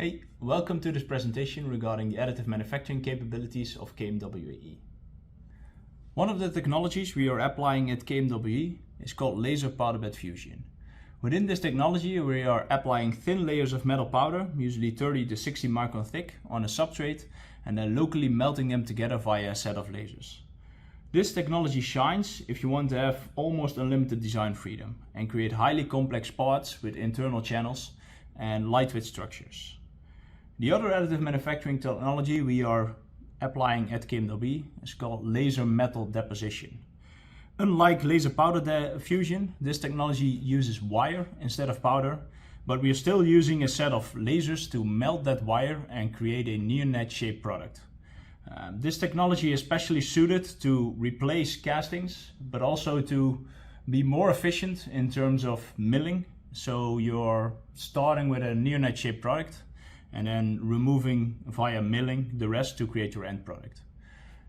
Hey, welcome to this presentation regarding the additive manufacturing capabilities of KMWE. One of the technologies we are applying at KMWE is called laser powder bed fusion. Within this technology we are applying thin layers of metal powder, usually 30 to 60 micron thick, on a substrate and then locally melting them together via a set of lasers. This technology shines if you want to have almost unlimited design freedom and create highly complex parts with internal channels and lightweight structures. The other additive manufacturing technology we are applying at KMWE is called laser metal deposition. Unlike laser powder fusion, this technology uses wire instead of powder, but we are still using a set of lasers to melt that wire and create a near-net shaped product. This technology is especially suited to replace castings, but also to be more efficient in terms of milling. So you're starting with a near-net shaped product and then removing via milling the rest to create your end product.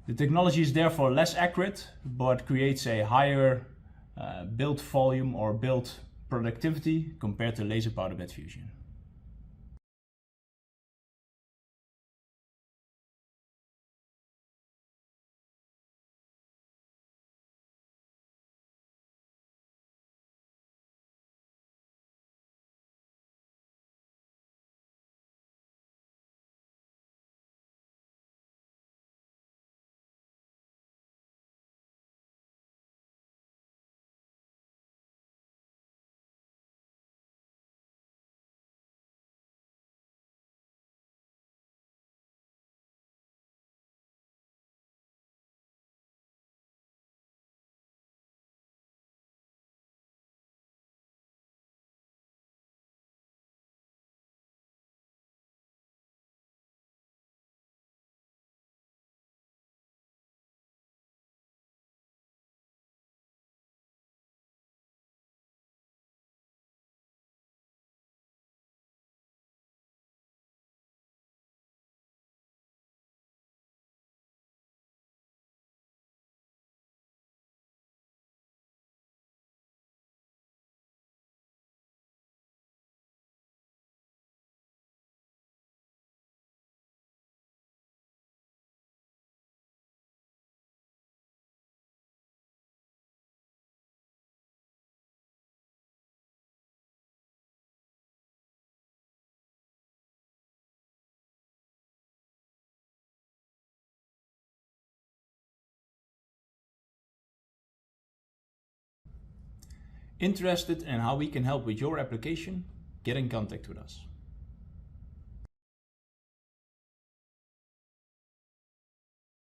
The technology is therefore less accurate, but creates a higher build volume or build productivity compared to laser powder bed fusion. Interested in how we can help with your application? Get in contact with us.